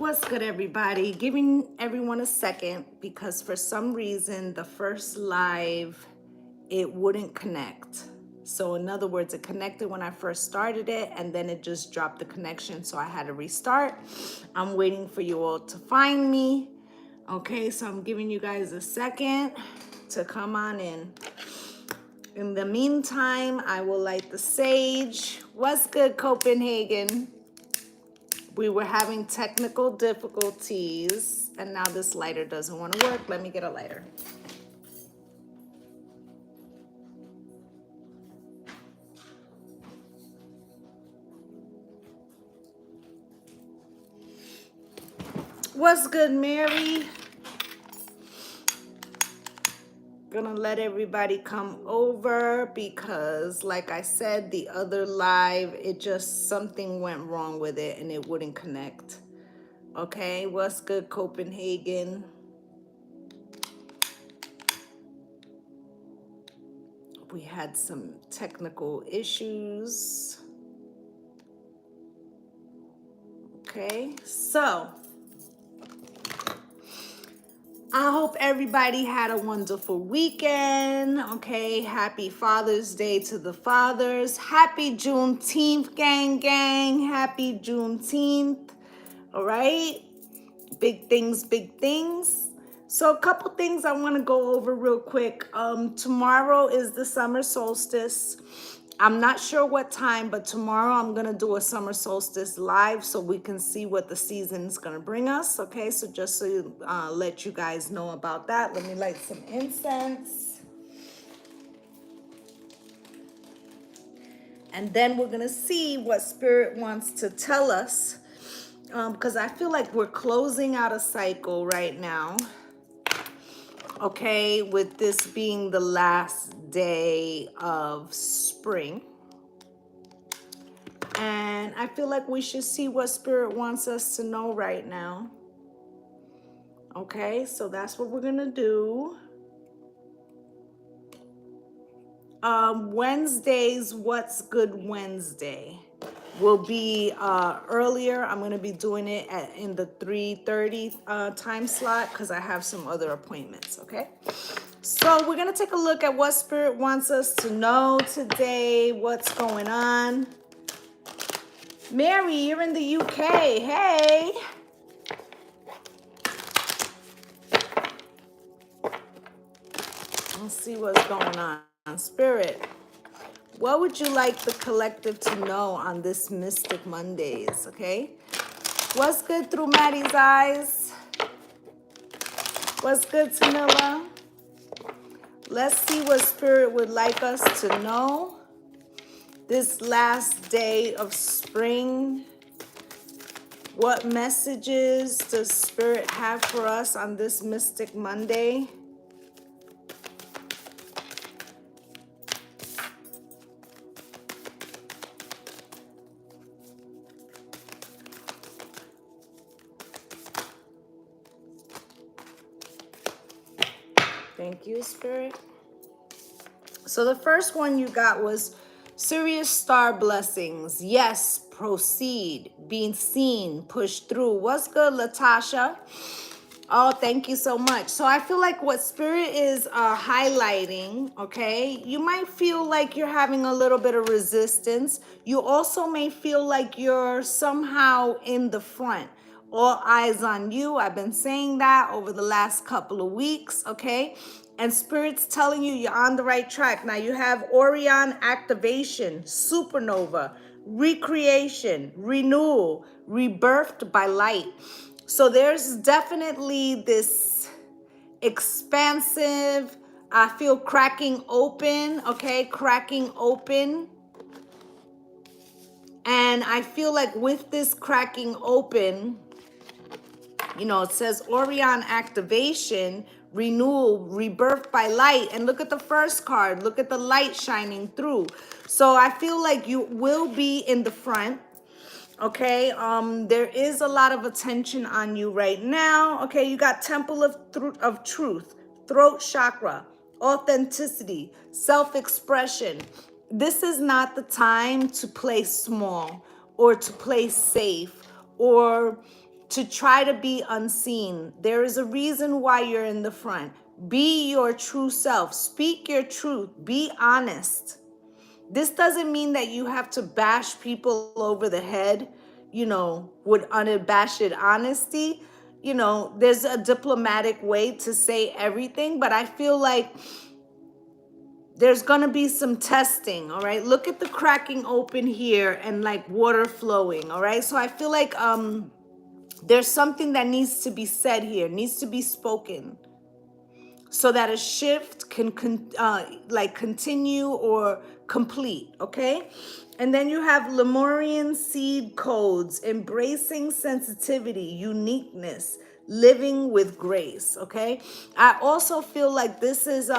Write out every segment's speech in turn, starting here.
What's good, everybody? Giving everyone a second because for some reason the first live it wouldn't connect. So in other words, it connected when I first started it and then it just dropped the connection, so I had to restart. I'm waiting for you all to find me. Okay, so I'm giving you guys a second to come on in. In the meantime, I will light the sage. What's good, Copenhagen? We were having technical difficulties, and now this lighter doesn't want to work. Let me get a lighter. What's good, Mary? Gonna let everybody come over because, like I said, the other live, it just, something went wrong with it and it wouldn't connect. Okay, what's good, Copenhagen? We had some technical issues. Okay, so I hope everybody had a wonderful weekend. Okay, happy Father's Day to the fathers. Happy Juneteenth, gang, gang. Happy Juneteenth. All right, big things, big things. So a couple things I want to go over real quick. Tomorrow is the summer solstice. I'm not sure what time, but tomorrow I'm going to do a summer solstice live so we can see what the season's going to bring us. Okay, so just so let you guys know about that. Let me light some incense. And then we're going to see what Spirit wants to tell us. Because I feel like we're closing out a cycle right now. Okay, with this being the last day of spring. And I feel like we should see what Spirit wants us to know right now. Okay, so that's what we're gonna do. Wednesdays, What's Good Wednesday will be earlier. I'm gonna be doing it in the 3:30 time slot because I have some other appointments, okay? So we're gonna take a look at what Spirit wants us to know today, what's going on. Mary, you're in the UK, hey. Let's see what's going on. Spirit, what would you like the collective to know on this Mystic Mondays, okay? What's good through Maddie's eyes? What's good, Tamila? Let's see what Spirit would like us to know this last day of spring. What messages does Spirit have for us on this Mystic Monday? Thank you, Spirit. So the first one you got was Sirius Star Blessings. Yes, proceed, being seen, push through. What's good, Latasha? Oh, thank you so much. So I feel like what Spirit is highlighting, okay, you might feel like you're having a little bit of resistance. You also may feel like you're somehow in the front. All eyes on you. I've been saying that over the last couple of weeks, okay? And Spirit's telling you you're on the right track. Now you have Orion activation, supernova, recreation, renewal, rebirthed by light. So there's definitely this expansive, I feel cracking open, okay? Cracking open. And I feel like with this cracking open, you know, it says Orion activation, renewal, rebirth by light. And look at the first card. Look at the light shining through. So I feel like you will be in the front. Okay, there is a lot of attention on you right now. Okay, you got Temple of Truth, throat chakra, authenticity, self-expression. This is not the time to play small or to play safe or to try to be unseen. There is a reason why you're in the front. Be your true self. Speak your truth. Be honest. This doesn't mean that you have to bash people over the head, with unabashed honesty. There's a diplomatic way to say everything, but I feel like there's going to be some testing, all right? Look at the cracking open here and like water flowing, all right? So I feel like there's something that needs to be said here, needs to be spoken, so that a shift can continue or complete, okay? And then you have Lemurian seed codes, embracing sensitivity, uniqueness, living with grace, okay? I also feel like this is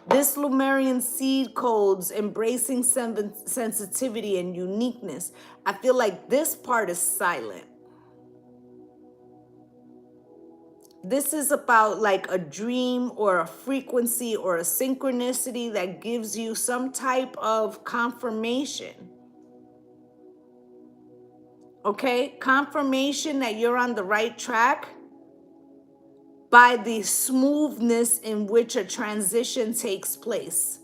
this Lemurian seed codes, embracing sensitivity and uniqueness. I feel like this part is silent. This is about like a dream or a frequency or a synchronicity that gives you some type of confirmation. Okay? Confirmation that you're on the right track by the smoothness in which a transition takes place.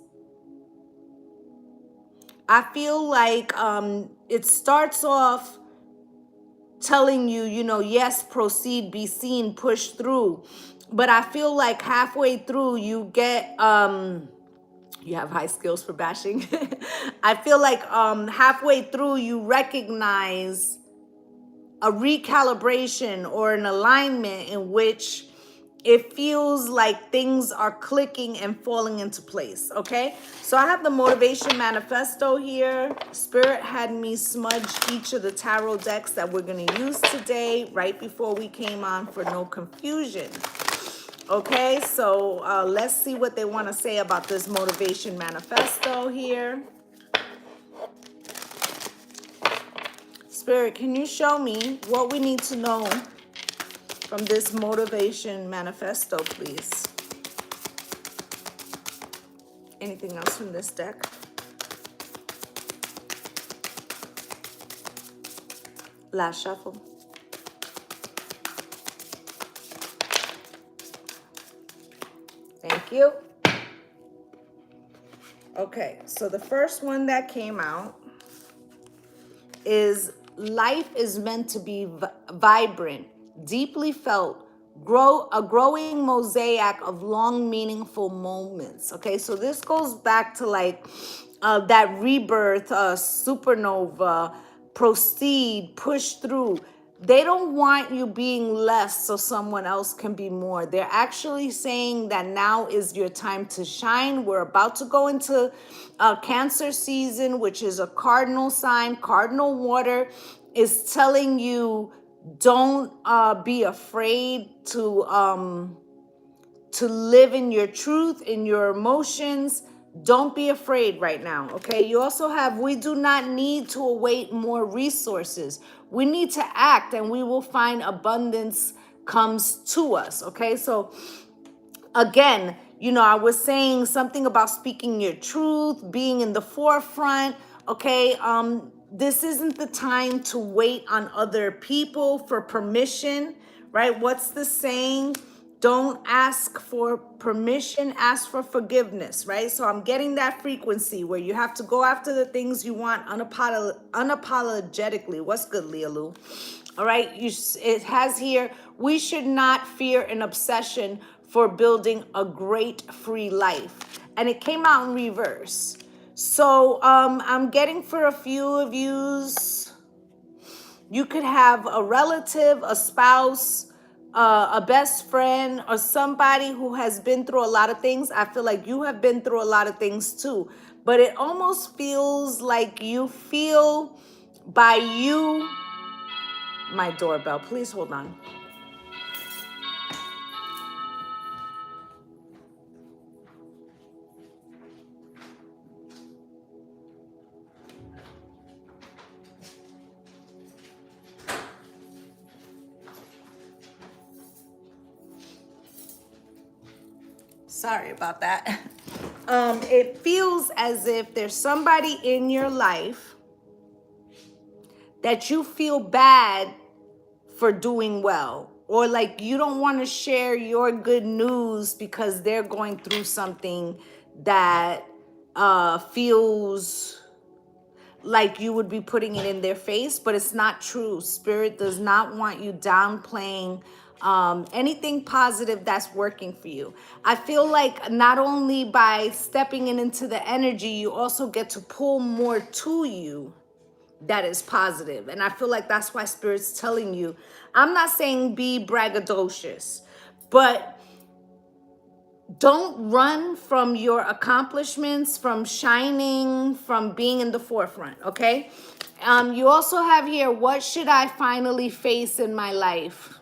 I feel like it starts off telling you, yes, proceed, be seen, push through. But I feel like halfway through you get, you have high skills for bashing. I feel like halfway through you recognize a recalibration or an alignment in which it feels like things are clicking and falling into place, okay? So I have the Motivation Manifesto here. Spirit had me smudge each of the tarot decks that we're going to use today right before we came on for no confusion. Okay, so let's see what they want to say about this Motivation Manifesto here. Spirit, can you show me what we need to know from this Motivation Manifesto, please? Anything else from this deck? Last shuffle. Thank you. Okay, so the first one that came out is life is meant to be vibrant, deeply felt, a growing mosaic of long, meaningful moments. Okay, so this goes back to like that rebirth, supernova, proceed, push through. They don't want you being less so someone else can be more. They're actually saying that now is your time to shine. We're about to go into Cancer season, which is a cardinal sign. Cardinal water is telling you don't be afraid to live in your truth, in your emotions. Don't be afraid right now, okay? You also have, we do not need to await more resources. We need to act and we will find abundance comes to us, okay? So again, I was saying something about speaking your truth, being in the forefront, okay? This isn't the time to wait on other people for permission, right? What's the saying? Don't ask for permission, ask for forgiveness, right? So I'm getting that frequency where you have to go after the things you want unapologetically. What's good, Lealoo? All right, it has here, we should not fear an obsession for building a great free life. And it came out in reverse. So I'm getting for a few of yous, you could have a relative, a spouse, a best friend, or somebody who has been through a lot of things. I feel like you have been through a lot of things too. But it almost feels like you feel by you... My doorbell, please hold on. Sorry about that. It feels as if there's somebody in your life that you feel bad for doing well, or like you don't want to share your good news because they're going through something that feels like you would be putting it in their face, but it's not true. Spirit does not want you downplaying anything positive that's working for you. I feel like not only by stepping into the energy, you also get to pull more to you that is positive. And I feel like that's why Spirit's telling you, I'm not saying be braggadocious, but don't run from your accomplishments, from shining, from being in the forefront, okay? You also have here, what should I finally face in my life?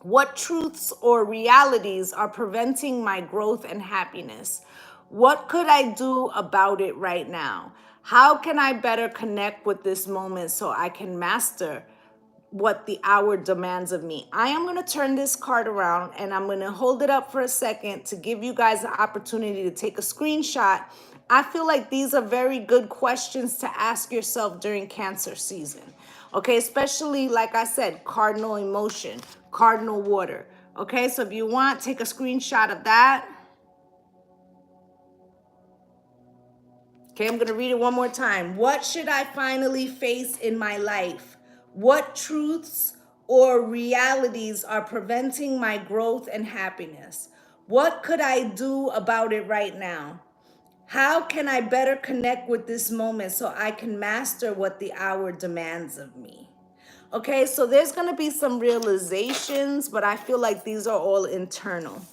What truths or realities are preventing my growth and happiness? What could I do about it right now? How can I better connect with this moment so I can master what the hour demands of me? I am going to turn this card around and I'm going to hold it up for a second to give you guys an opportunity to take a screenshot. I feel like these are very good questions to ask yourself during Cancer season. Okay, especially like I said, cardinal emotion, cardinal water. Okay, so if you want, take a screenshot of that. Okay, I'm going to read it one more time. What should I finally face in my life? What truths or realities are preventing my growth and happiness? What could I do about it right now? How can I better connect with this moment so I can master what the hour demands of me? Okay, so there's going to be some realizations, but I feel like these are all internal.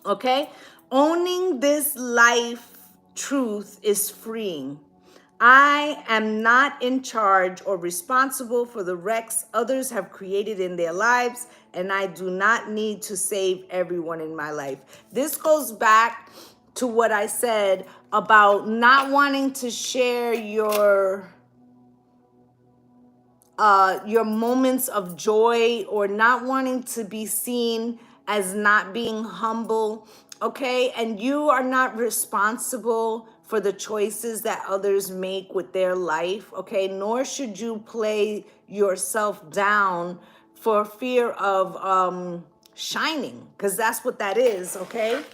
Okay, owning this life truth is freeing. I am not in charge or responsible for the wrecks others have created in their lives, and I do not need to save everyone in my life. This goes back to what I said about not wanting to share your moments of joy, or not wanting to be seen as not being humble, okay? And you are not responsible for the choices that others make with their life, okay? Nor should you play yourself down for fear of shining, because that's what that is, okay?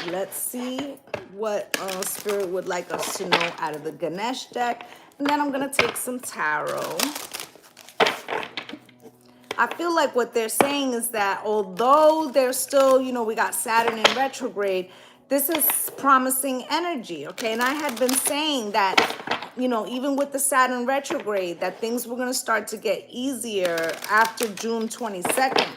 Let's see what Spirit would like us to know out of the Ganesh deck. And then I'm going to take some tarot. I feel like what they're saying is that although they're still, we got Saturn in retrograde, this is promising energy, okay? And I had been saying that, even with the Saturn retrograde, that things were going to start to get easier after June 22nd.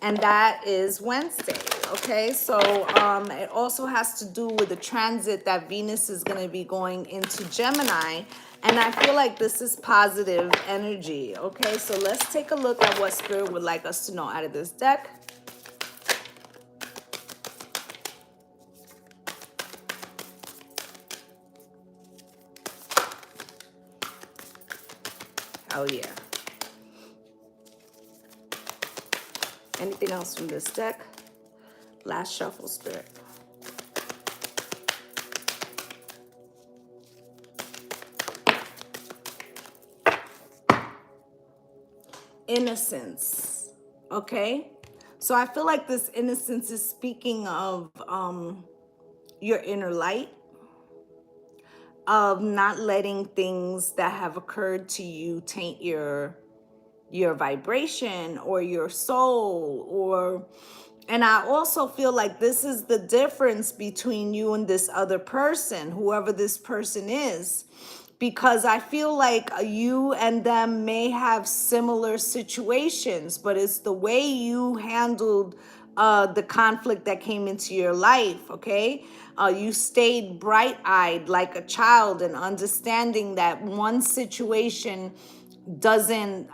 And that is Wednesday, okay? So it also has to do with the transit that Venus is going to be going into Gemini. And I feel like this is positive energy, okay? So let's take a look at what Spirit would like us to know out of this deck. Oh, yeah. Anything else from this deck? Last shuffle, Spirit. Innocence, okay? So I feel like this innocence is speaking of your inner light, of not letting things that have occurred to you taint your vibration or your soul, and I also feel like this is the difference between you and this other person, whoever this person is, because I feel like you and them may have similar situations, but it's the way you handled the conflict that came into your life, okay? You stayed bright-eyed like a child and understanding that one situation doesn't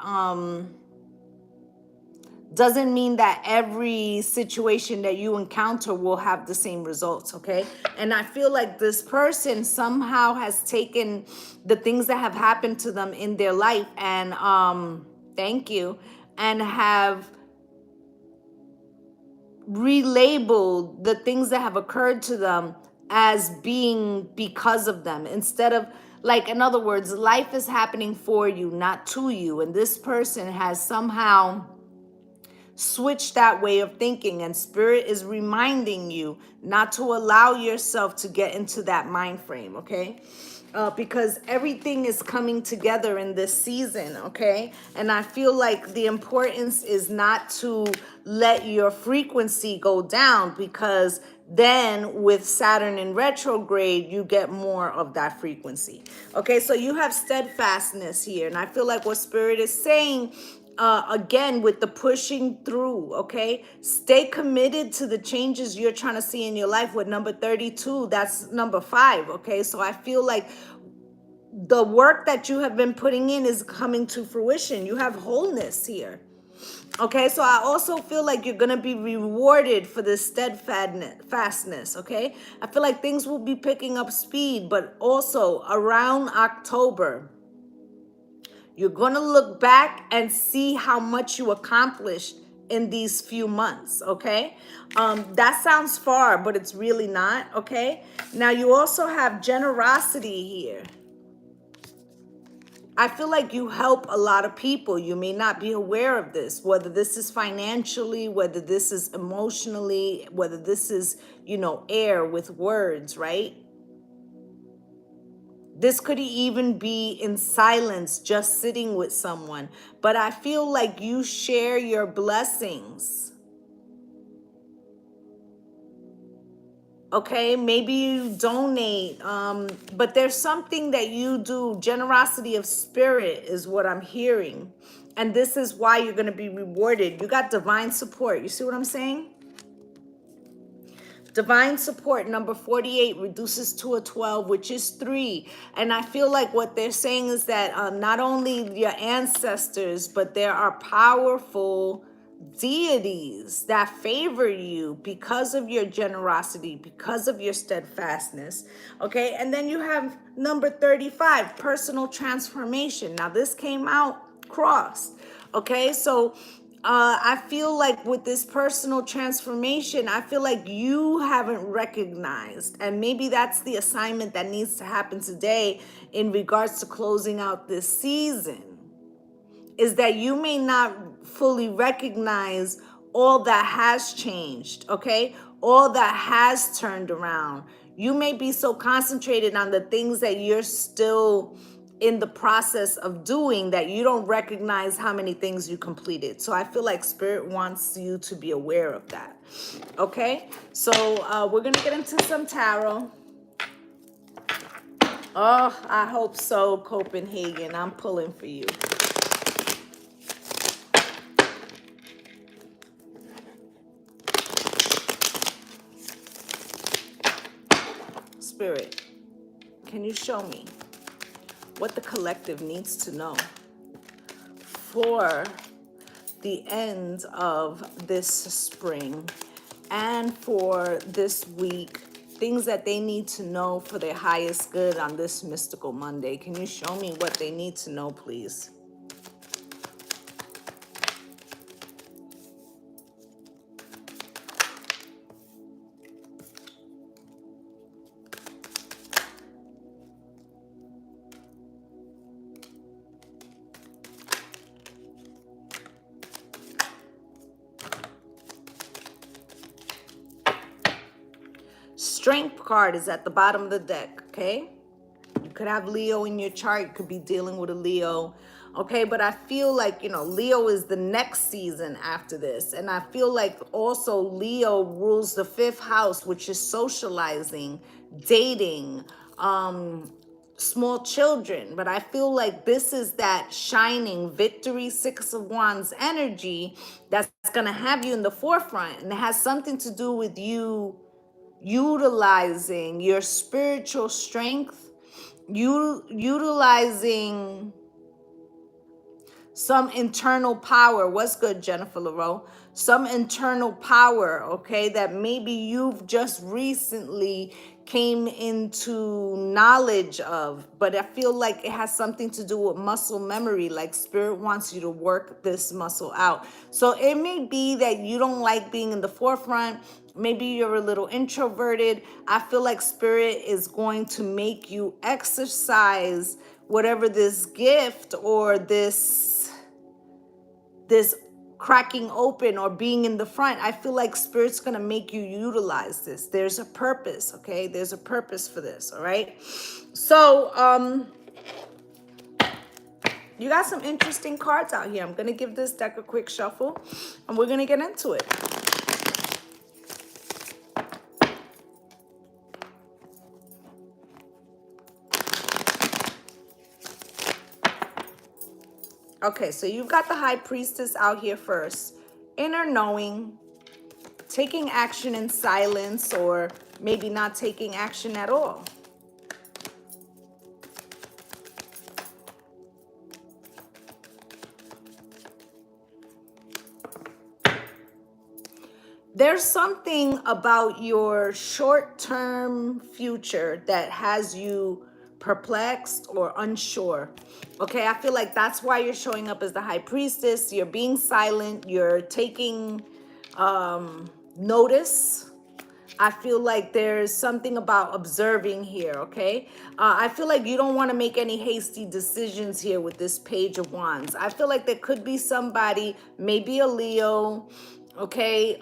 mean that every situation that you encounter will have the same results, okay? And I feel like this person somehow has taken the things that have happened to them in their life and thank you, and have relabeled the things that have occurred to them as being because of them, instead of, like, in other words, life is happening for you, not to you. And this person has somehow switch that way of thinking, and spirit is reminding you not to allow yourself to get into that mind frame, okay? Because everything is coming together in this season, okay? And I feel like the importance is not to let your frequency go down, because then with Saturn in retrograde, you get more of that frequency. Okay, so you have steadfastness here. And I feel like what Spirit is saying, again, with the pushing through, okay? Stay committed to the changes you're trying to see in your life. With number 32, that's number 5, okay? So I feel like the work that you have been putting in is coming to fruition. You have wholeness here. Okay, so I also feel like you're going to be rewarded for this steadfastness, okay? I feel like things will be picking up speed, but also around October, you're going to look back and see how much you accomplished in these few months, okay? That sounds far, but it's really not, okay? Now, you also have generosity here. I feel like you help a lot of people. You may not be aware of this, whether this is financially, whether this is emotionally, whether this is, air with words, right? This could even be in silence, just sitting with someone. But I feel like you share your blessings. Okay, maybe you donate, but there's something that you do. Generosity of spirit is what I'm hearing. And this is why you're going to be rewarded. You got divine support. You see what I'm saying? Divine support, number 48, reduces to a 12, which is 3. And I feel like what they're saying is that not only your ancestors, but there are powerful deities that favor you because of your generosity, because of your steadfastness. Okay, and then you have number 35, personal transformation. Now, this came out crossed. Okay, so I feel like with this personal transformation, I feel like you haven't recognized, and maybe that's the assignment that needs to happen today in regards to closing out this season, is that you may not fully recognize all that has changed, okay? All that has turned around. You may be so concentrated on the things that you're still in the process of doing that you don't recognize how many things you completed. So I feel like Spirit wants you to be aware of that, okay? So we're going to get into some tarot. Oh, I hope so, Copenhagen. I'm pulling for you. Spirit, can you show me what the collective needs to know for the end of this spring and for this week? Things that they need to know for their highest good on this mystical Monday. Can you show me what they need to know, please? Strength card is at the bottom of the deck, okay? You could have Leo in your chart. You could be dealing with a Leo, okay? But I feel like, Leo is the next season after this. And I feel like also Leo rules the 5th house, which is socializing, dating, small children. But I feel like this is that shining victory 6 of Wands energy that's going to have you in the forefront. And it has something to do with you utilizing your spiritual strength, utilizing some internal power. What's good, Jennifer LaRoe? Some internal power, okay, that maybe you've just recently came into knowledge of, but I feel like it has something to do with muscle memory, like spirit wants you to work this muscle out. So it may be that you don't like being in the forefront. Maybe you're a little introverted. I feel like spirit is going to make you exercise whatever this gift or this cracking open or being in the front. I feel like spirit's gonna make you utilize this. There's a purpose, okay? There's a purpose for this, all right? So you got some interesting cards out here. I'm gonna give this deck a quick shuffle and we're gonna get into it. Okay, so you've got the High Priestess out here first. Inner knowing, taking action in silence, or maybe not taking action at all. There's something about your short-term future that has you perplexed or unsure. Okay, I feel like that's why you're showing up as the High Priestess. You're being silent. You're taking notice. I feel like there's something about observing here, okay? I feel like you don't want to make any hasty decisions here with this Page of Wands. I feel like there could be somebody, maybe a Leo, okay?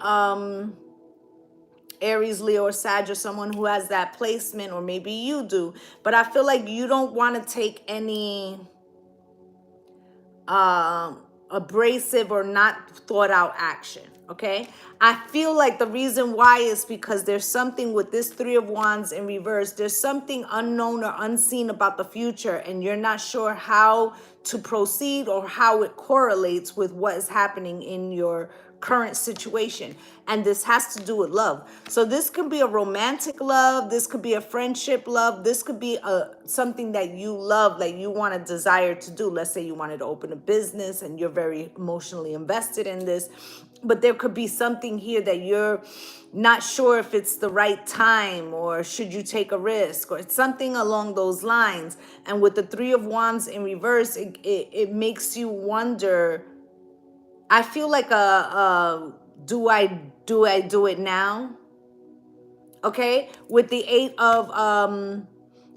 Aries, Leo, or Sag, or someone who has that placement, or maybe you do. But I feel like you don't want to take any abrasive or not thought out action, okay? I feel like the reason why is because there's something with this Three of Wands in reverse. There's something unknown or unseen about the future, and you're not sure how to proceed or how it correlates with what is happening in your current situation. And this has to do with love. So this could be a romantic love. This could be a friendship love. This could be something that you love, like you want to desire to do. Let's say you wanted to open a business and you're very emotionally invested in this. But there could be something here that you're not sure if it's the right time, or should you take a risk, or something along those lines. And with the Three of Wands in reverse, it makes you wonder. I feel like do I do it now? Okay, with the Eight of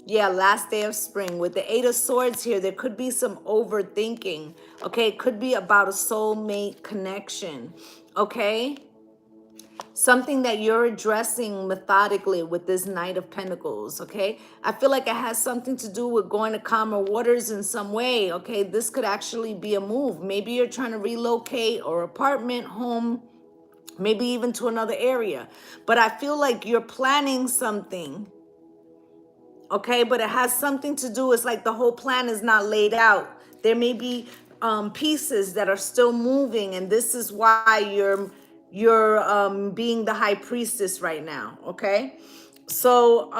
last day of spring, with the Eight of Swords here, there could be some overthinking. Okay, it could be about a soulmate connection. Okay, something that you're addressing methodically with this Knight of Pentacles, okay? I feel like it has something to do with going to calmer waters in some way, okay? This could actually be a move. Maybe you're trying to relocate, or apartment, home, maybe even to another area. But I feel like you're planning something, okay? But it has something to do, it's like the whole plan is not laid out. There may be pieces that are still moving, and this is why you're being the High Priestess right now, okay? So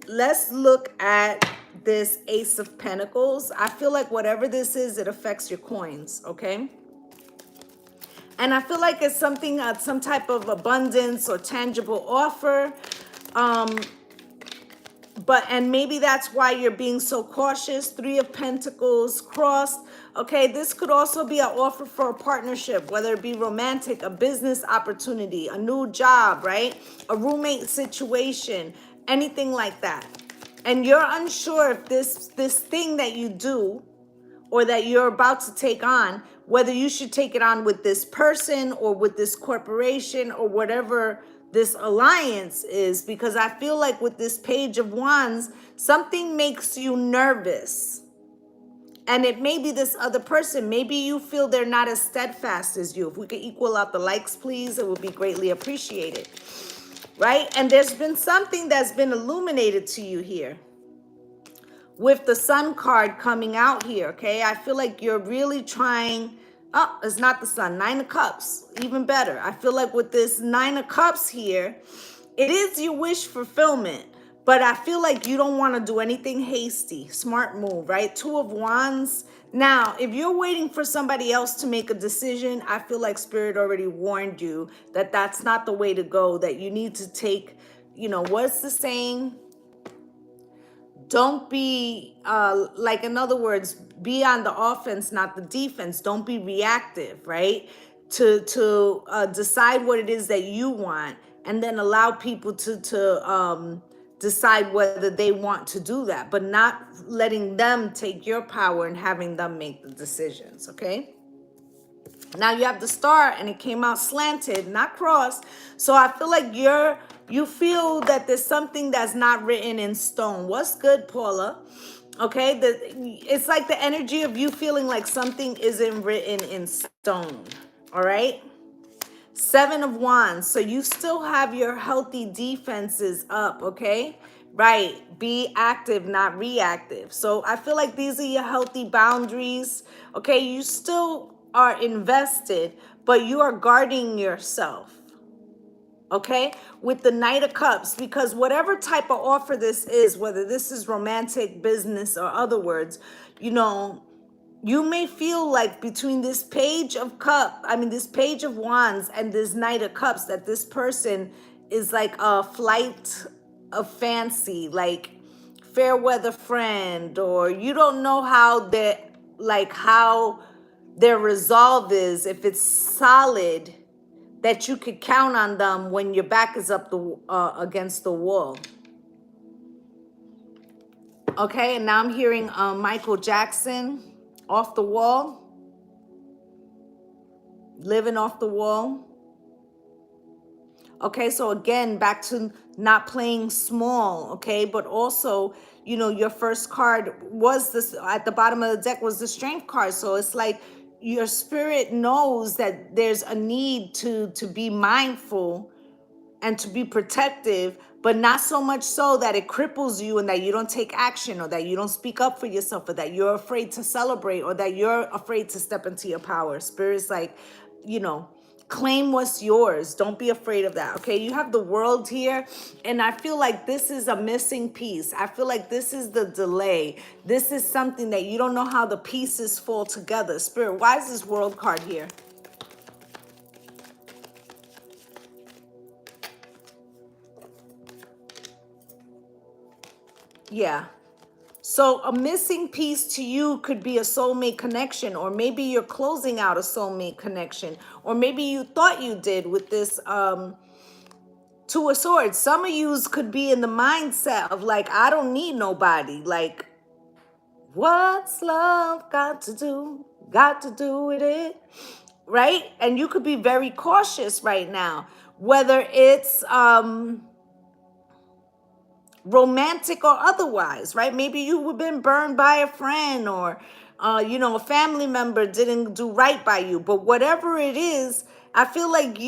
let's look at this Ace of Pentacles. I feel like whatever this is, it affects your coins, okay? And I feel like it's something, some type of abundance or tangible offer. And maybe that's why you're being so cautious. Three of Pentacles crossed. Okay, this could also be an offer for a partnership, whether it be romantic, a business opportunity, a new job, right? A roommate situation, anything like that. And you're unsure if this thing that you do or that you're about to take on, whether you should take it on with this person or with this corporation or whatever this alliance is, because I feel like with this Page of Wands, something makes you nervous. And it may be this other person. Maybe you feel they're not as steadfast as you. If we could equal out the likes, please, it would be greatly appreciated. Right? And there's been something that's been illuminated to you here with the Sun card coming out here, okay? I feel like you're really trying. Oh, it's not the Sun. Nine of Cups, even better. I feel like with this Nine of Cups here, it is your wish fulfillment, but I feel like you don't want to do anything hasty. Smart move, right? Two of Wands. Now, if you're waiting for somebody else to make a decision, I feel like Spirit already warned you that that's not the way to go, that you need to take, you know, what's the saying? Don't be, like, in other words, be on the offense, not the defense. Don't be reactive, right? To decide what it is that you want, and then allow people to decide whether they want to do that, but not letting them take your power and having them make the decisions, okay? Now you have the star and it came out slanted, not crossed. So I feel like you feel that there's something that's not written in stone. What's good, Paula? Okay, it's like the energy of you feeling like something isn't written in stone. All right. Seven of Wands. So you still have your healthy defenses up, okay? Right. Be active, not reactive. So I feel like these are your healthy boundaries. Okay. You still are invested, but you are guarding yourself. Okay. With the Knight of Cups, because whatever type of offer this is, whether this is romantic, business, or other words, you know, you may feel like between this this page of wands and this Knight of Cups, that this person is like a flight of fancy, like fair weather friend, or you don't know how their resolve is, if it's solid, that you could count on them when your back is up against the wall. Okay, and now I'm hearing Michael Jackson, Off the Wall, Living Off the Wall. Okay, so again, back to not playing small, okay? But also, you know, your first card was this, at the bottom of the deck was the Strength card. So it's like your spirit knows that there's a need to be mindful and to be protective, but not so much so that it cripples you and that you don't take action, or that you don't speak up for yourself, or that you're afraid to celebrate, or that you're afraid to step into your power. Spirit's like, you know, claim what's yours. Don't be afraid of that. Okay, you have the World here, and I feel like this is a missing piece. I feel like this is the delay. This is something that you don't know how the pieces fall together. Spirit, why is this World card here? Yeah. So a missing piece to you could be a soulmate connection, or maybe you're closing out a soulmate connection, or maybe you thought you did with this Two of Swords. Some of yous could be in the mindset of like, I don't need nobody. Like, what's love got to do? Got to do with it, right? And you could be very cautious right now, whether it's romantic or otherwise, right? Maybe you have been burned by a friend, or you know, a family member didn't do right by you. But whatever it is, I feel like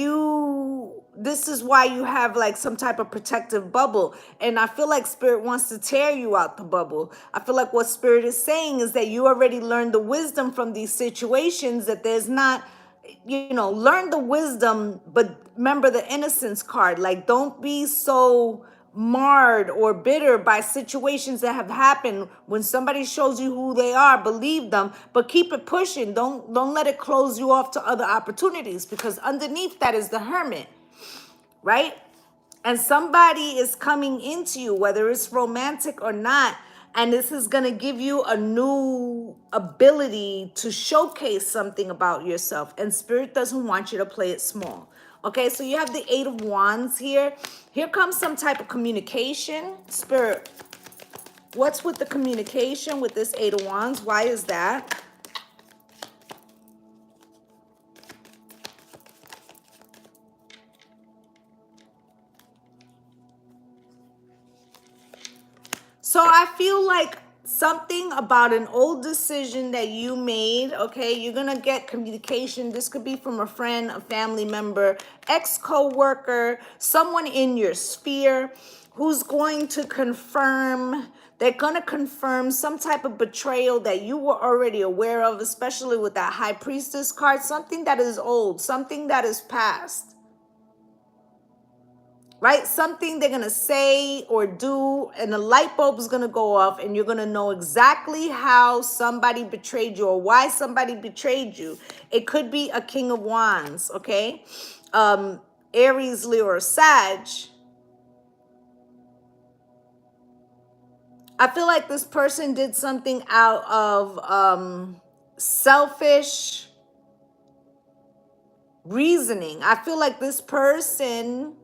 this is why you have like some type of protective bubble. And I feel like Spirit wants to tear you out the bubble. I feel like what Spirit is saying is that you already learned the wisdom from these situations, that there's not, you know, learn the wisdom, but remember the innocence card. Like, don't be so marred or bitter by situations that have happened. When somebody shows you who they are, believe them, but keep it pushing. Don't let it close you off to other opportunities, because underneath that is the Hermit, right? And somebody is coming into you, whether it's romantic or not, and this is going to give you a new ability to showcase something about yourself. And Spirit doesn't want you to play it small. Okay, so you have the Eight of Wands here. Here comes some type of communication. Spirit, what's with the communication with this Eight of Wands? Why is that? So I feel like something about an old decision that you made, okay? You're going to get communication. This could be from a friend, a family member, ex-co-worker, someone in your sphere who's going to confirm. They're going to confirm some type of betrayal that you were already aware of, especially with that High Priestess card, something that is old, something that is past. right? Something they're going to say or do, and the light bulb is going to go off, and you're going to know exactly how somebody betrayed you or why somebody betrayed you. It could be a King of Wands, okay? Aries, Leo, or Sag. I feel like this person did something out of selfish reasoning. I feel like this person,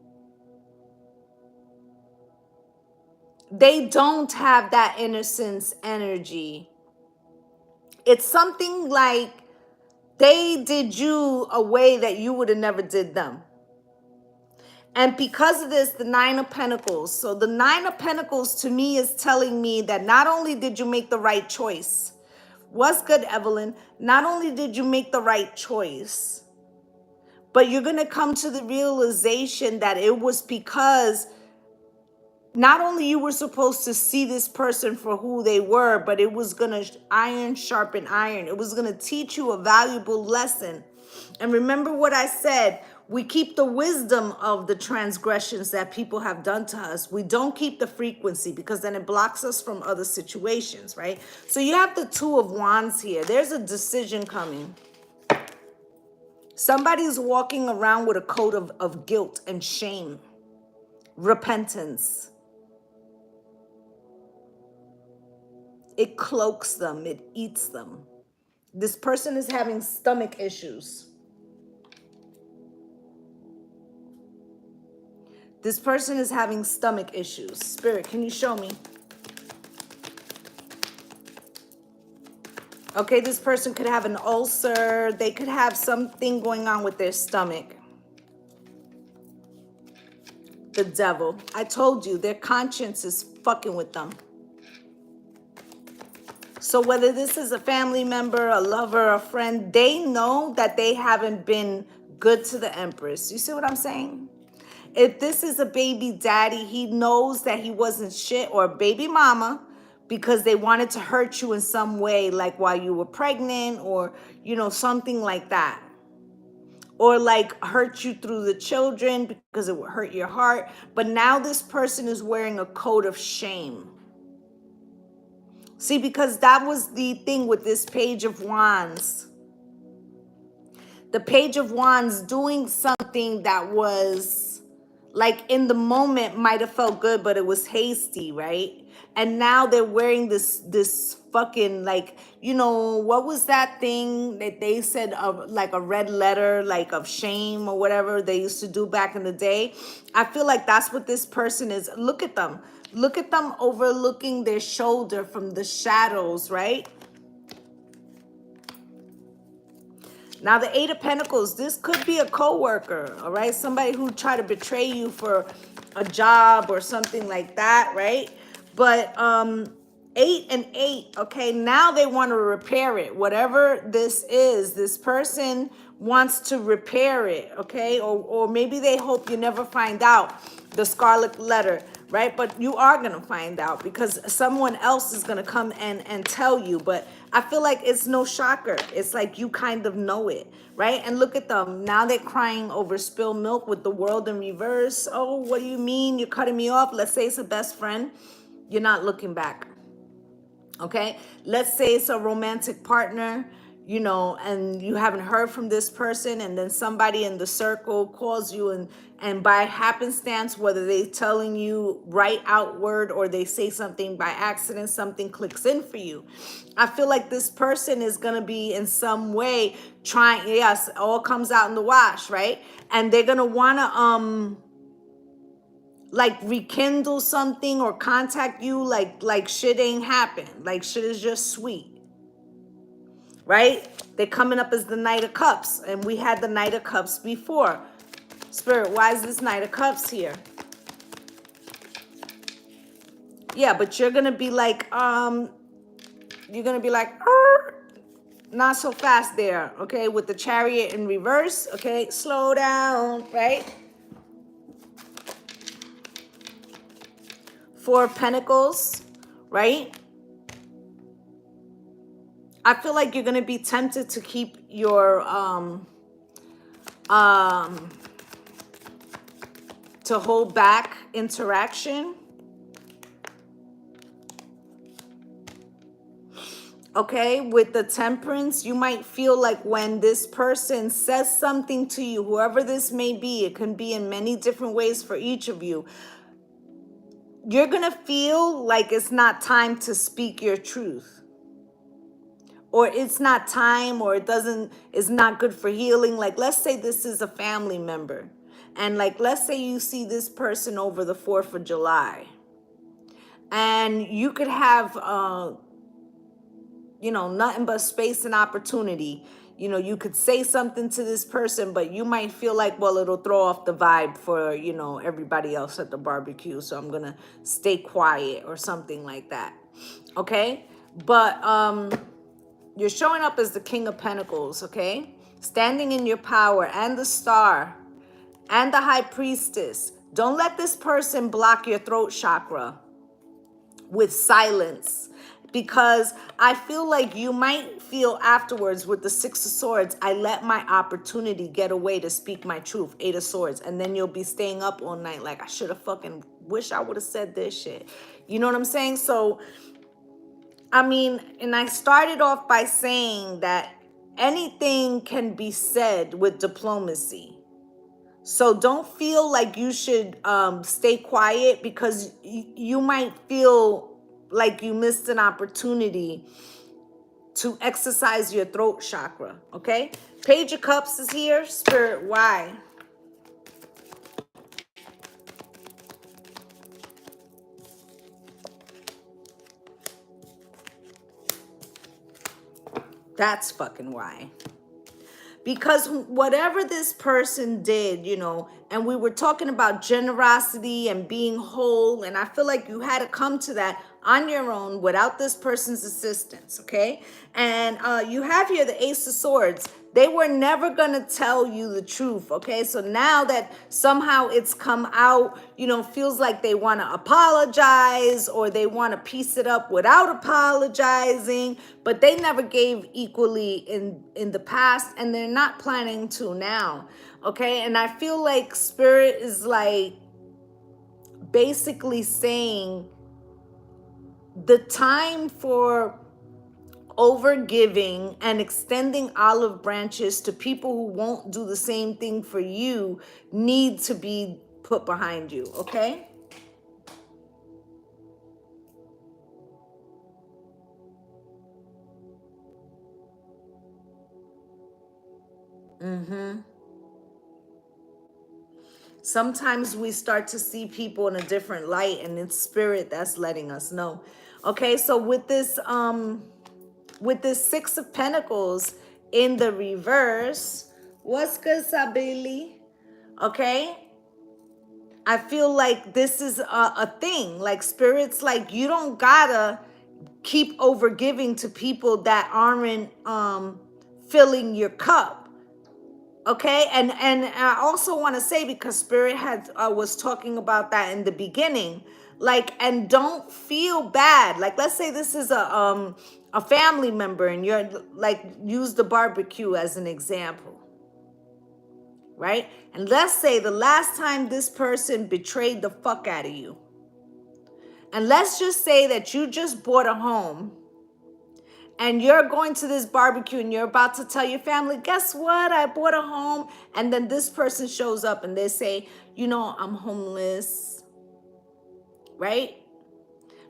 they don't have that innocence energy. It's something like they did you a way that you would have never did them. And because of this, the Nine of Pentacles. So the Nine of Pentacles to me is telling me that not only did you make the right choice, what's good, Evelyn? Not only did you make the right choice, but you're going to come to the realization that it was because not only you were supposed to see this person for who they were, but it was going to iron sharpen iron. It was going to teach you a valuable lesson. And remember what I said, we keep the wisdom of the transgressions that people have done to us. We don't keep the frequency because then it blocks us from other situations, right? So you have the Two of Wands here. There's a decision coming. Somebody's walking around with a coat of guilt and shame, repentance. It cloaks them. It eats them. This person is having stomach issues. This person is having stomach issues. Spirit, can you show me? Okay, this person could have an ulcer. They could have something going on with their stomach. The devil. I told you, their conscience is fucking with them. So whether this is a family member, a lover, a friend, they know that they haven't been good to the Empress. You see what I'm saying? If this is a baby daddy, he knows that he wasn't shit, or a baby mama, because they wanted to hurt you in some way, like while you were pregnant, or, you know, something like that. Or like hurt you through the children because it would hurt your heart. But now this person is wearing a coat of shame. See, because that was the thing with this Page of Wands. The Page of Wands doing something that was like in the moment might have felt good, but it was hasty, right? And now they're wearing this fucking, like, you know, what was that thing that they said of, like a red letter, like of shame or whatever they used to do back in the day? I feel like that's what this person is. Look at them. Look at them overlooking their shoulder from the shadows, right? Now, the Eight of Pentacles, this could be a coworker, all right? Somebody who tried to betray you for a job or something like that, right? But 8 and 8, okay? Now they want to repair it. Whatever this is, this person wants to repair it, okay? Or maybe they hope you never find out the scarlet letter, right? But you are going to find out because someone else is going to come and tell you. But I feel like it's no shocker. It's like you kind of know it, right? And look at them. Now they're crying over spilled milk with the world in reverse. Oh, what do you mean? You're cutting me off. Let's say it's a best friend. You're not looking back, okay? Let's say it's a romantic partner, you know, and you haven't heard from this person, and then somebody in the circle calls you, and by happenstance, whether they're telling you right outward or they say something by accident, something clicks in for you. I feel like this person is going to be in some way trying, yes, it all comes out in the wash, right? And they're going to want to like rekindle something or contact you like shit ain't happened, like shit is just sweet, right? They're coming up as the Knight of Cups, and we had the Knight of Cups before. Spirit, why is this Knight of Cups here? Yeah, but you're gonna be like not so fast there, okay? With the Chariot in reverse, okay? Slow down, right? Four of Pentacles, right? I feel like you're going to be tempted to keep your to hold back interaction. Okay, with the Temperance, you might feel like when this person says something to you, whoever this may be, it can be in many different ways for each of you. You're gonna feel like it's not time to speak your truth, or it's not time, or it's not good for healing. Like, let's say this is a family member, and like, let's say you see this person over the 4th of July, and you could have you know, nothing but space and opportunity. You know, you could say something to this person, but you might feel like, well, it'll throw off the vibe for, you know, everybody else at the barbecue, so I'm gonna stay quiet or something like that. Okay, but you're showing up as the King of Pentacles. Okay, standing in your power, and the Star and the High Priestess. Don't let this person block your throat chakra with silence, because I feel like you might feel afterwards with the 6 of Swords, I let my opportunity get away to speak my truth, 8 of Swords, and then you'll be staying up all night like, I should have fucking wish I would have said this shit. You know what I'm saying? So, I mean, and I started off by saying that anything can be said with diplomacy. So don't feel like you should stay quiet, because you might feel like you missed an opportunity to exercise your throat chakra, okay? Page of Cups is here. Spirit, why? That's fucking why. Because whatever this person did, you know, and we were talking about generosity and being whole, and I feel like you had to come to that on your own without this person's assistance, okay? And you have here the Ace of Swords. They were never gonna tell you the truth, okay? So now that somehow it's come out, you know, feels like they wanna apologize, or they wanna piece it up without apologizing, but they never gave equally in the past, and they're not planning to now, okay? And I feel like Spirit is like basically saying the time for overgiving and extending olive branches to people who won't do the same thing for you need to be put behind you, okay? Sometimes we start to see people in a different light, and it's Spirit that's letting us know. Okay, so with this 6 of Pentacles in the reverse, what's good, Sabili? Okay, I feel like this is a thing. Like, Spirit's like, you don't gotta keep over giving to people that aren't filling your cup. Okay, and I also want to say, because Spirit had was talking about that in the beginning, like, and don't feel bad. Like, let's say this is a family member, and you're like, use the barbecue as an example, right? And let's say the last time this person betrayed the fuck out of you, and let's just say that you just bought a home, and you're going to this barbecue, and you're about to tell your family, guess what? I bought a home. And then this person shows up and they say, you know, I'm homeless, right?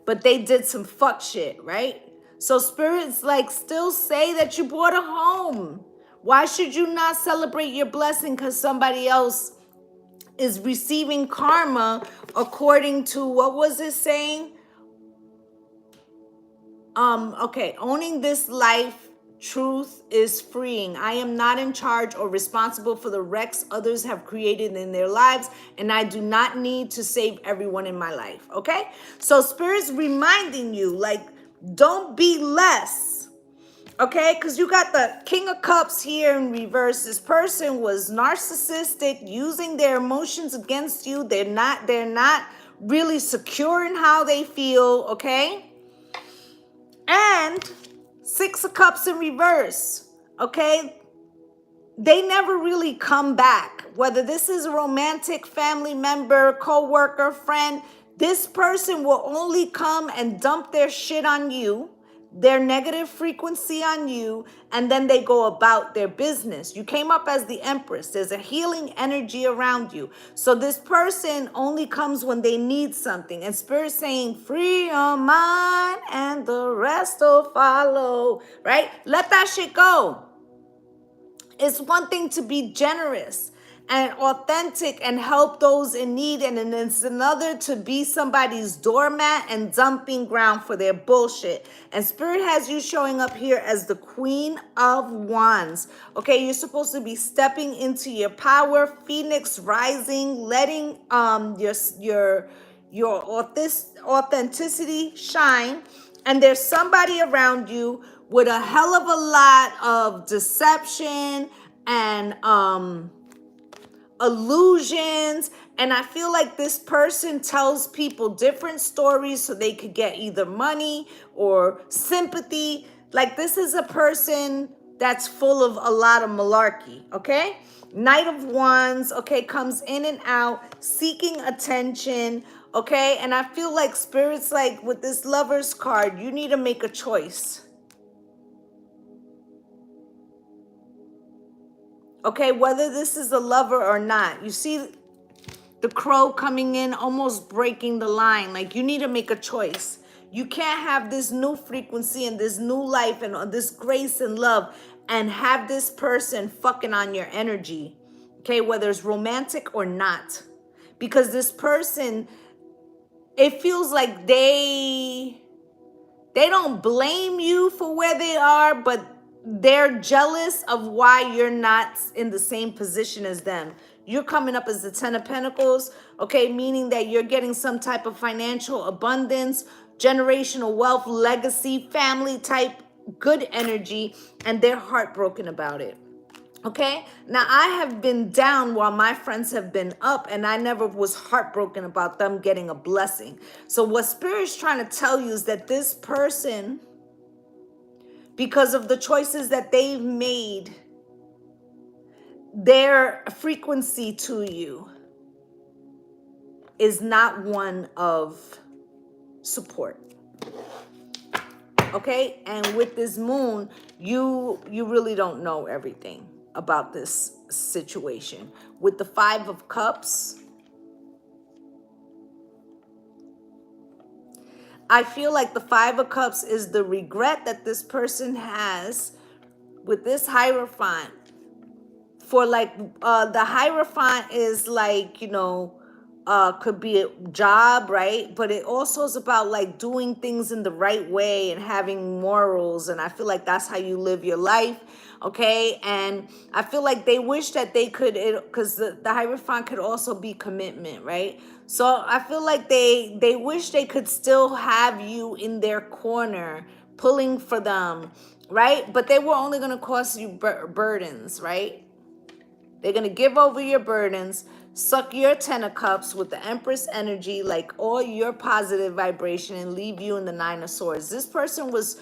But they did some fuck shit, right? So Spirit's like, still say that you bought a home. Why should you not celebrate your blessing because somebody else is receiving karma according to, what was it saying? Okay, owning this life truth is freeing. I am not in charge or responsible for the wrecks others have created in their lives, and I do not need to save everyone in my life. Okay, so Spirit's reminding you, like, don't be less. Okay, because you got the King of Cups here in reverse. This person was narcissistic, using their emotions against you. They're not really secure in how they feel. Okay. And 6 of Cups in reverse, okay? they never really come back. Whether this is a romantic, family member, co-worker, friend, this person will only come and dump their shit on you, their negative frequency on you, and then they go about their business. You came up as the Empress. There's a healing energy around you. So this person only comes when they need something. And Spirit's saying, free your mind and the rest will follow, right? Let that shit go. It's one thing to be generous and authentic and help those in need, and then it's another to be somebody's doormat and dumping ground for their bullshit. And Spirit has you showing up here as the Queen of Wands. Okay, you're supposed to be stepping into your power, Phoenix rising, letting your authenticity shine. And there's somebody around you with a hell of a lot of deception and illusions. And I feel like this person tells people different stories so they could get either money or sympathy. Like, this is a person that's full of a lot of malarkey, okay? Knight of Wands, okay, comes in and out, seeking attention, okay? And I feel like Spirit's like, with this Lover's card, you need to make a choice. Okay, whether this is a lover or not. You see the crow coming in, almost breaking the line. Like, you need to make a choice. You can't have this new frequency and this new life and this grace and love and have this person fucking on your energy. Okay, whether it's romantic or not. Because this person, it feels like they don't blame you for where they are, but they're jealous of why you're not in the same position as them. You're coming up as the 10 of Pentacles, okay, meaning that you're getting some type of financial abundance, generational wealth, legacy, family type, good energy, and they're heartbroken about it. Okay, now I have been down while my friends have been up, and I never was heartbroken about them getting a blessing. So what Spirit's trying to tell you is that this person, because of the choices that they've made, their frequency to you is not one of support. Okay, and with this moon, you really don't know everything about this situation. With the 5 of Cups, I feel like the 5 of Cups is the regret that this person has with this Hierophant. For like, the Hierophant is like, you know, could be a job, right? But it also is about like doing things in the right way and having morals. And I feel like that's how you live your life. Okay. And I feel like they wish that they could, because the Hierophant could also be commitment, right? So I feel like they wish they could still have you in their corner, pulling for them, right? But they were only going to cause you burdens, right? They're going to give over your burdens, suck your 10 of Cups with the Empress energy, like all your positive vibration, and leave you in the 9 of Swords. This person was,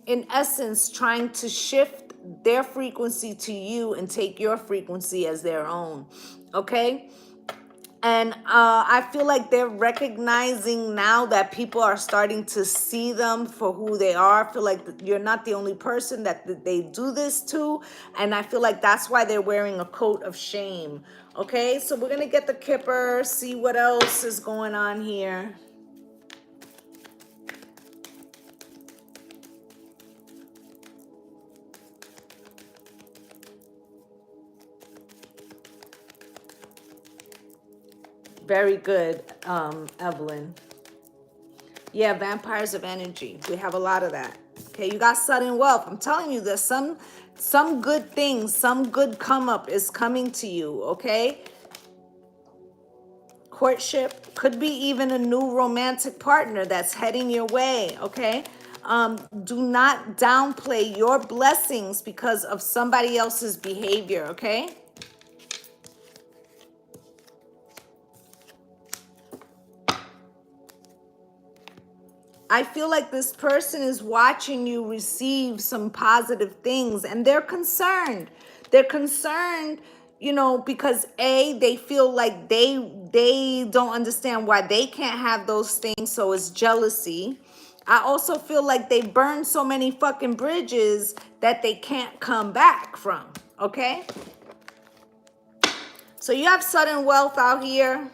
in essence, trying to shift their frequency to you and take your frequency as their own, okay? And I feel like they're recognizing now that people are starting to see them for who they are. I feel like you're not the only person that they do this to. And I feel like that's why they're wearing a coat of shame. Okay, so we're going to get the Kipper, see what else is going on here. Very good, Evelyn. Yeah, vampires of energy. We have a lot of that. Okay, you got sudden wealth. I'm telling you, there's some good things, some good come up is coming to you, okay? Courtship, could be even a new romantic partner that's heading your way, okay? Do not downplay your blessings because of somebody else's behavior, okay? I feel like this person is watching you receive some positive things and they're concerned. They're concerned, you know, because they feel like they don't understand why they can't have those things, so it's jealousy. I also feel like they burned so many fucking bridges that they can't come back from, okay? So you have sudden wealth out here.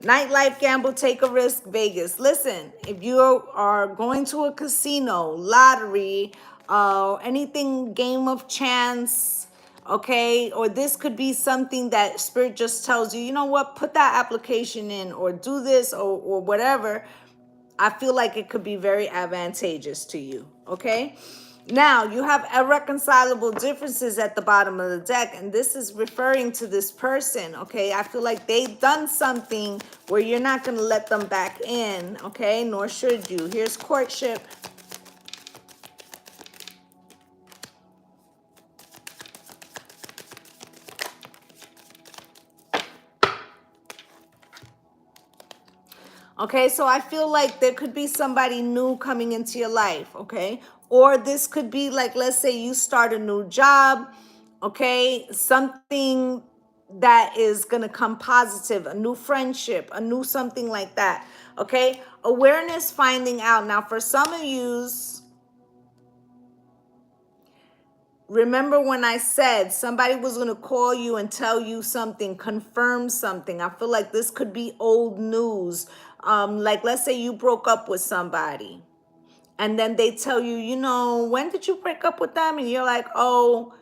Nightlife, gamble, take a risk, Vegas. Listen, if you are going to a casino, lottery, anything, game of chance, okay, or this could be something that Spirit just tells you, you know what, put that application in or do this or whatever. I feel like it could be very advantageous to you, okay? Now, you have irreconcilable differences at the bottom of the deck, and this is referring to this person, okay? I feel like they've done something where you're not going to let them back in, okay? Nor should you. Here's courtship. Okay, so I feel like there could be somebody new coming into your life, okay? Or this could be like, let's say you start a new job, okay? Something that is going to come positive, a new friendship, a new something like that, okay? Awareness, finding out. Now, for some of yous, remember when I said somebody was going to call you and tell you something, confirm something. I feel like this could be old news. Like, let's say you broke up with somebody and then they tell you, you know, when did you break up with them? And you're like, oh,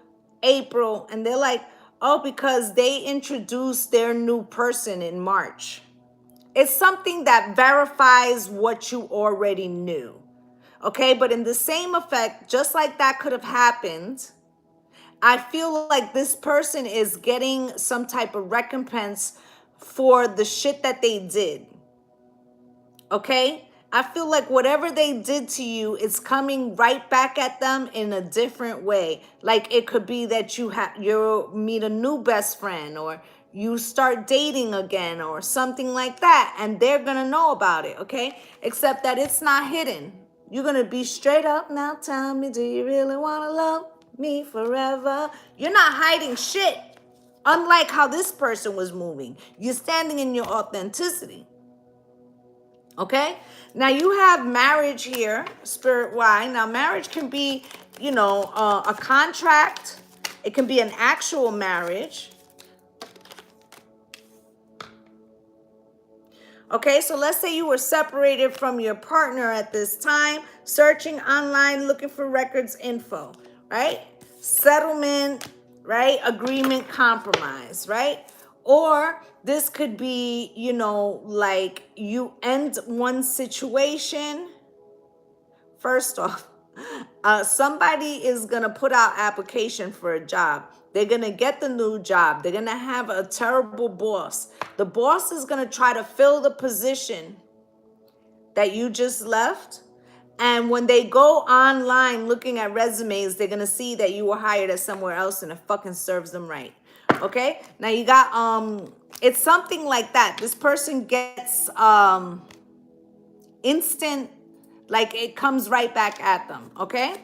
April. And they're like, oh, because they introduced their new person in March. It's something that verifies what you already knew. Okay, but in the same effect, just like that could have happened, I feel like this person is getting some type of recompense for the shit that they did. Okay? I feel like whatever they did to you is coming right back at them in a different way. Like it could be that you meet a new best friend, or you start dating again or something like that, and they're going to know about it, okay? Except that it's not hidden. You're going to be straight up. Now tell me, do you really want to love me forever? You're not hiding shit. Unlike how this person was moving. You're standing in your authenticity. Okay? Now you have marriage here, Spirit Y. Now marriage can be, you know, a contract. It can be an actual marriage. Okay, so let's say you were separated from your partner at this time, searching online, looking for records info, right? Settlement, right? Agreement, compromise, right? Or this could be, you know, like you end one situation. First off, somebody is going to put out application for a job. They're going to get the new job. They're going to have a terrible boss. The boss is going to try to fill the position that you just left. And when they go online looking at resumes, they're going to see that you were hired at somewhere else, and it fucking serves them right. Okay? Now you got, it's something like that. This person gets instant, like it comes right back at them. Okay?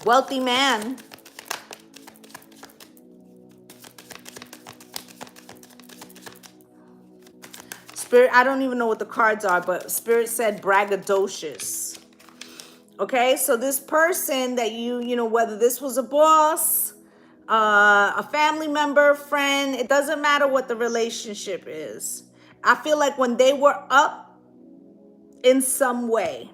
Wealthy man. Spirit, I don't even know what the cards are, but Spirit said braggadocious. Okay, so this person that you know, whether this was a boss, a family member, friend, it doesn't matter what the relationship is. I feel like when they were up in some way,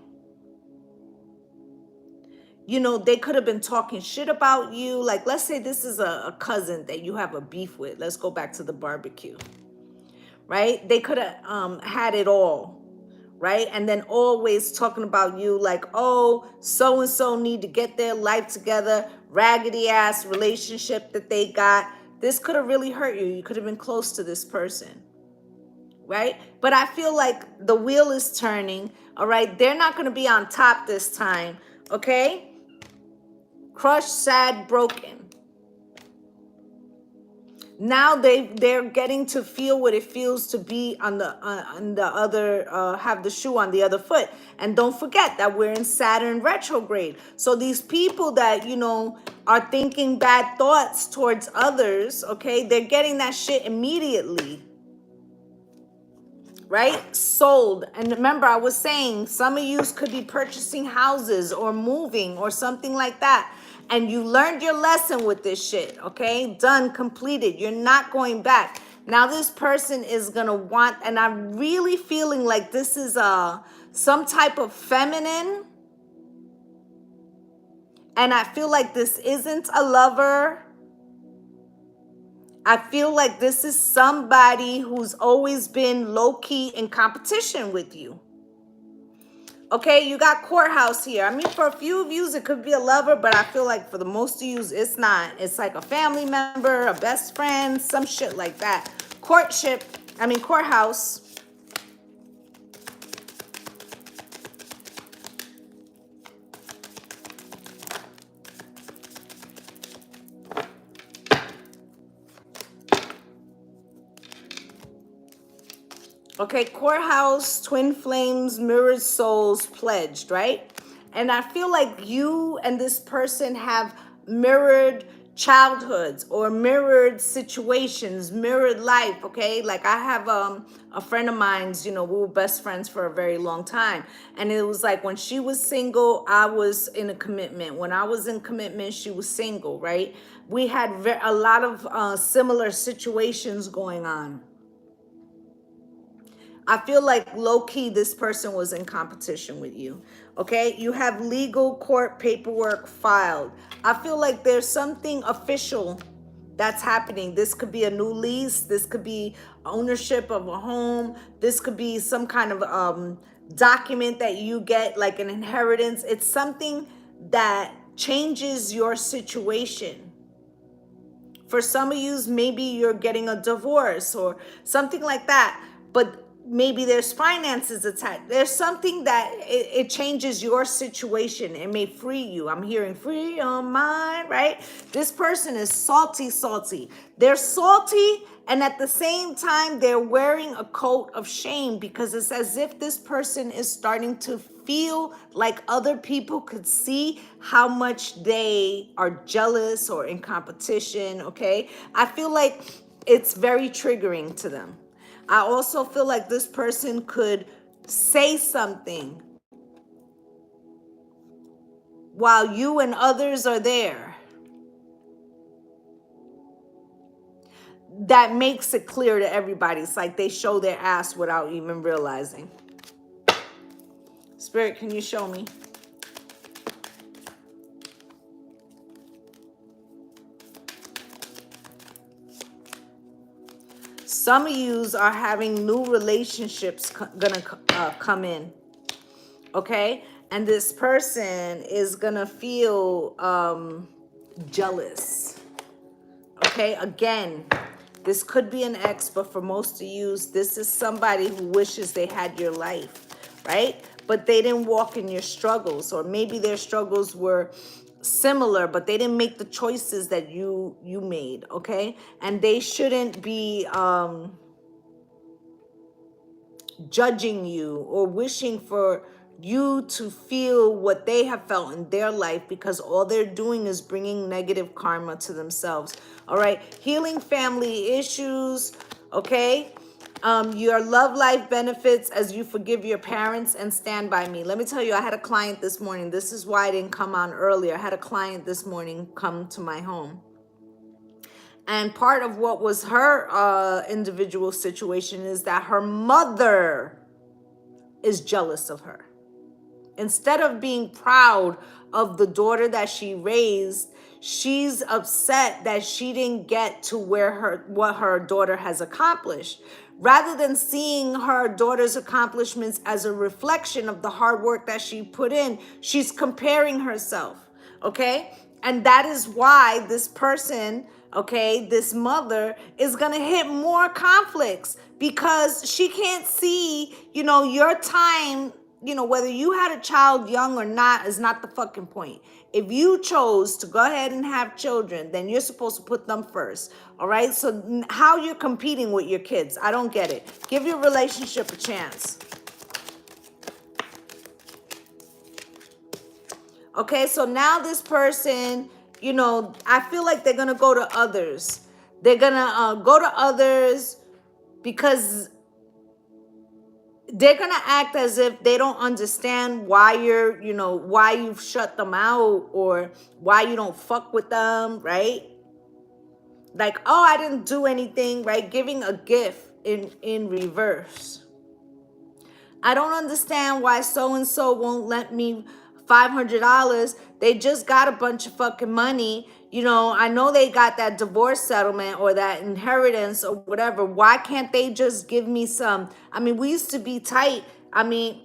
you know, they could have been talking shit about you. Like, let's say this is a cousin that you have a beef with. Let's go back to the barbecue, right? They could have had it all, right? And then always talking about you like, oh, so-and-so need to get their life together, raggedy ass relationship that they got. This could have really hurt you. You could have been close to this person, right? But I feel like the wheel is turning, all right? They're not going to be on top this time, okay? Crushed, sad, broken. Now they're getting to feel what it feels to be on the other have the shoe on the other foot. And don't forget that we're in Saturn retrograde. So these people that, you know, are thinking bad thoughts towards others, okay, they're getting that shit immediately. Right? Sold. And remember, I was saying some of you could be purchasing houses or moving or something like that. And you learned your lesson with this shit, okay? Done, completed. You're not going back. Now this person is gonna want, and I'm really feeling like this is some type of feminine. And I feel like this isn't a lover. I feel like this is somebody who's always been low-key in competition with you. Okay, you got courthouse here. I mean, for a few of you, it could be a lover, but I feel like for the most of you, it's not. It's like a family member, a best friend, some shit like that. Courthouse. Okay, courthouse, twin flames, mirrored souls, pledged, right? And I feel like you and this person have mirrored childhoods or mirrored situations, mirrored life, okay? Like I have a friend of mine's, you know, we were best friends for a very long time. And it was like when she was single, I was in a commitment. When I was in commitment, she was single, right? We had a lot of similar situations going on. I feel like low-key this person was in competition with you, okay? You have legal court paperwork filed. I feel like there's something official that's happening. This could be a new lease. This could be ownership of a home. This could be some kind of document that you get, like an inheritance. It's something that changes your situation. For some of you, maybe you're getting a divorce or something like that. But maybe there's finances attached. There's something that it changes your situation. It may free you. I'm hearing free your mind, right? This person is salty. They're salty, and at the same time, they're wearing a coat of shame because it's as if this person is starting to feel like other people could see how much they are jealous or in competition, okay? I feel like it's very triggering to them. I also feel like this person could say something while you and others are there that makes it clear to everybody. It's like they show their ass without even realizing. Spirit, can you show me? Some of yous are having new relationships gonna come in, okay? And this person is gonna feel jealous, okay? Again, this could be an ex, but for most of yous, this is somebody who wishes they had your life, right? But they didn't walk in your struggles, or maybe their struggles were similar, but they didn't make the choices that you made, okay? And they shouldn't be judging you or wishing for you to feel what they have felt in their life, because all they're doing is bringing negative karma to themselves. All right, healing family issues, okay? Your love life benefits as you forgive your parents and stand by me. Let me tell you, I had a client this morning. This is why I didn't come on earlier. I had a client this morning come to my home. And part of what was her individual situation is that her mother is jealous of her. Instead of being proud of the daughter that she raised, she's upset that she didn't get to what her daughter has accomplished. Rather than seeing her daughter's accomplishments as a reflection of the hard work that she put in, she's comparing herself, okay? And that is why this person, okay, this mother is gonna hit more conflicts, because she can't see, you know, your time you know, whether you had a child young or not is not the fucking point. If you chose to go ahead and have children, then you're supposed to put them first. All right. So how you're competing with your kids, I don't get it. Give your relationship a chance. Okay. So now this person, you know, I feel like they're going to go to others. They're going to go to others because they're going to act as if they don't understand why you're, you know, why you've shut them out or why you don't fuck with them, right? Like, oh, I didn't do anything, right? Giving a gift in reverse. I don't understand why so-and-so won't let me $500. They just got a bunch of fucking money. You know, I know they got that divorce settlement or that inheritance or whatever. Why can't they just give me some? I mean, we used to be tight. I mean,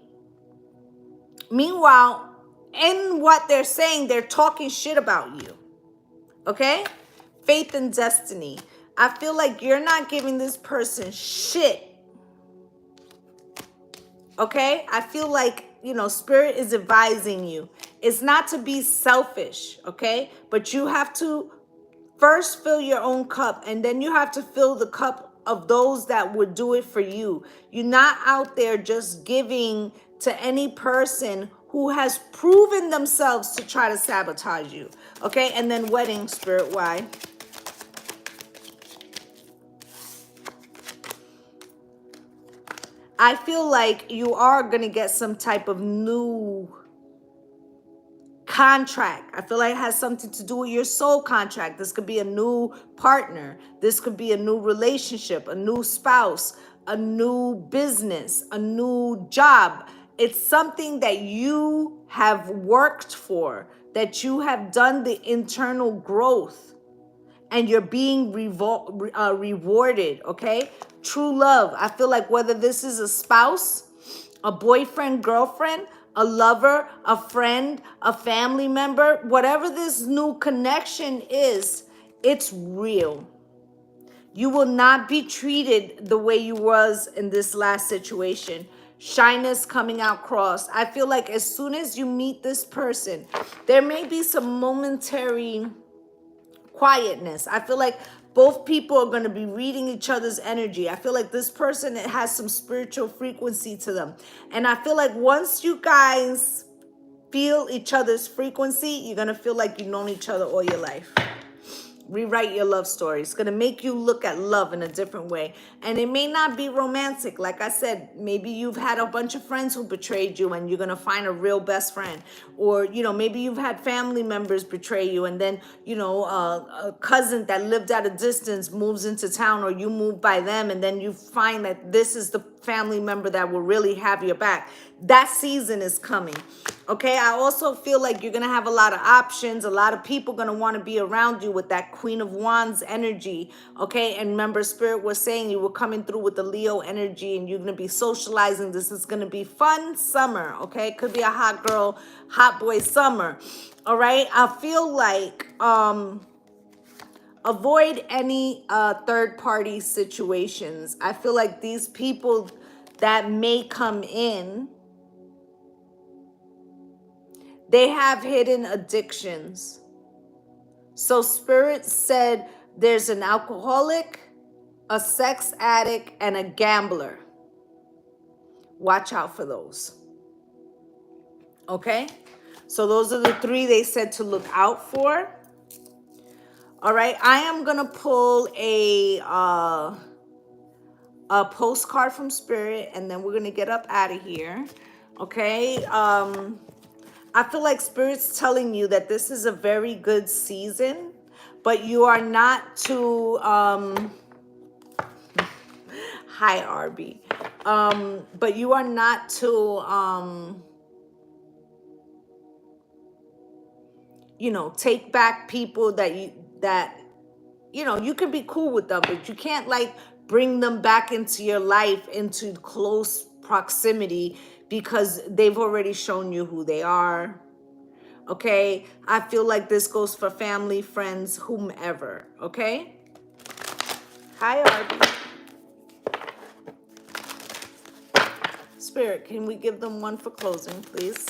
meanwhile, in what they're saying, they're talking shit about you. Okay? Faith and destiny. I feel like you're not giving this person shit. Okay? I feel like, you know, Spirit is advising you. It's not to be selfish, okay? But you have to first fill your own cup, and then you have to fill the cup of those that would do it for you. You're not out there just giving to any person who has proven themselves to try to sabotage you. Okay? And then wedding, Spirit, why? I feel like you are going to get some type of new contract. I feel like it has something to do with your soul contract. This could be a new partner. This could be a new relationship, a new spouse, a new business, a new job. It's something that you have worked for, that you have done the internal growth, and you're being rewarded, okay? True love. I feel like whether this is a spouse, a boyfriend, girlfriend, a lover, a friend, a family member, whatever this new connection is, it's real. You will not be treated the way you was in this last situation. Shyness coming out crossed. I feel like as soon as you meet this person, there may be some momentary quietness. I feel like both people are going to be reading each other's energy. I feel like this person has some spiritual frequency to them. And I feel like once you guys feel each other's frequency, you're going to feel like you've known each other all your life. Rewrite your love story. It's going to make you look at love in a different way. And it may not be romantic. Like I said, maybe you've had a bunch of friends who betrayed you and you're going to find a real best friend. Or, you know, maybe you've had family members betray you and then, you know, a cousin that lived at a distance moves into town or you move by them and then you find that this is the family member that will really have your back. That season is coming. Okay, I also feel like you're going to have a lot of options. A lot of people going to want to be around you with that Queen of Wands energy. Okay, and remember, Spirit was saying you were coming through with the Leo energy and you're going to be socializing. This is going to be fun summer. Okay, could be a hot girl, hot boy summer. All right, I feel like avoid any third-party situations. I feel like these people that may come in, they have hidden addictions. So Spirit said there's an alcoholic, a sex addict, and a gambler. Watch out for those. Okay? So those are the three they said to look out for. All right, I am going to pull a postcard from Spirit, and then we're going to get up out of here. Okay? I feel like Spirit's telling you that this is a very good season, but you are not to, hi, Arby. But you are not to, you know, take back people that you know, you can be cool with them, but you can't like bring them back into your life, into close proximity, because they've already shown you who they are. Okay, I feel like this goes for family, friends, whomever. Okay. Hi, Arby. Spirit, can we give them one for closing, please?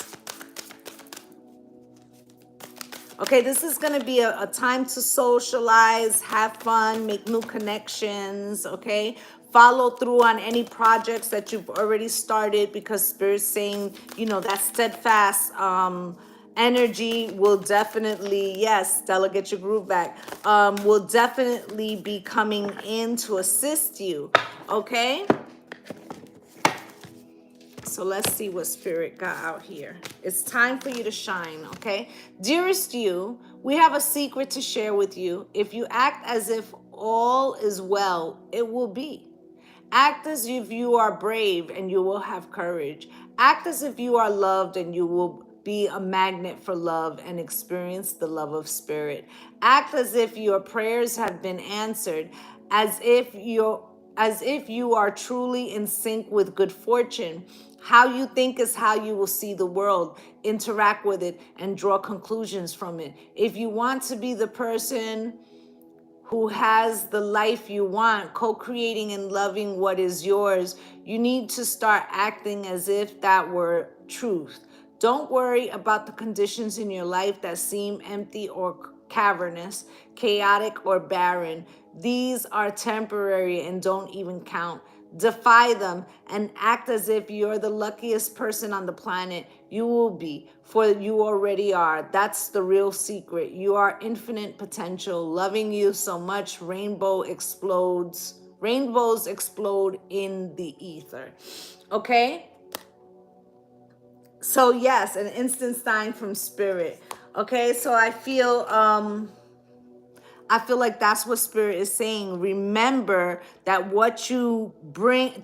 Okay, this is going to be a time to socialize, have fun, make new connections, okay? Follow through on any projects that you've already started, because Spirit's saying, you know, that steadfast energy will definitely, yes, Stella, get your groove back, will definitely be coming in to assist you, okay? So let's see what Spirit got out here. It's time for you to shine, okay? Dearest you, we have a secret to share with you. If you act as if all is well, it will be. Act as if you are brave and you will have courage. Act as if you are loved and you will be a magnet for love and experience the love of Spirit. Act as if your prayers have been answered, as if you are truly in sync with good fortune. How you think is how you will see the world, interact with it, and draw conclusions from it. If you want to be the person who has the life you want, co-creating and loving what is yours, you need to start acting as if that were truth. Don't worry about the conditions in your life that seem empty or cavernous, chaotic or barren. These are temporary and don't even count. Defy them and act as if you're the luckiest person on the planet. You will be, for you already are. That's the real secret. You are infinite potential. Loving you so much, rainbows explode in the ether. Okay? So yes, an instant sign from Spirit. Okay, so I feel like that's what Spirit is saying. Remember that what you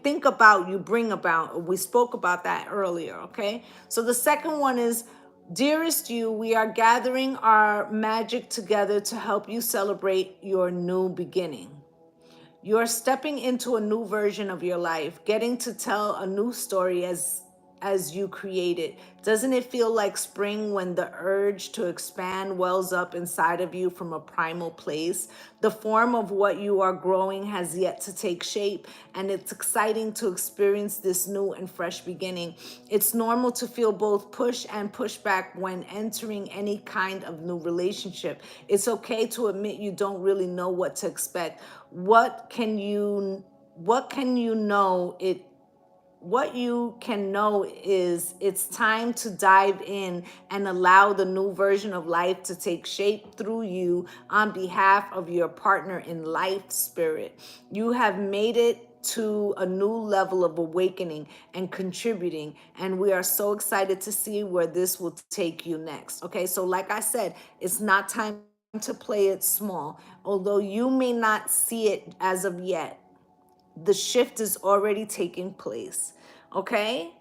think about, you bring about. We spoke about that earlier, okay? So the second one is, dearest you, we are gathering our magic together to help you celebrate your new beginning. You're stepping into a new version of your life, getting to tell a new story as you create it. Doesn't it feel like spring when the urge to expand wells up inside of you from a primal place? The form of what you are growing has yet to take shape, and it's exciting to experience this new and fresh beginning. It's normal to feel both push and pushback when entering any kind of new relationship. It's okay to admit you don't really know what to expect. What you can know is it's time to dive in and allow the new version of life to take shape through you on behalf of your partner in life, Spirit. You have made it to a new level of awakening and contributing, and we are so excited to see where this will take you next. Okay, so like I said, it's not time to play it small. Although you may not see it as of yet, the shift is already taking place. Okay?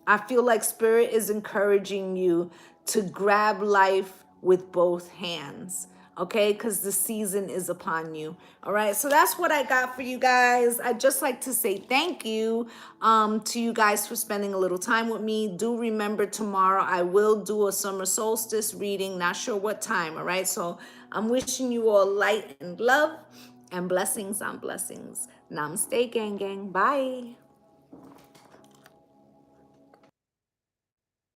I feel like Spirit is encouraging you to grab life with both hands. Okay, because the season is upon you. All right, so that's what I got for you guys. I'd just like to say thank you to you guys for spending a little time with me. Do remember, tomorrow I will do a summer solstice reading. Not sure what time. All right, so I'm wishing you all light and love and blessings on blessings. Namaste, gang gang. Bye.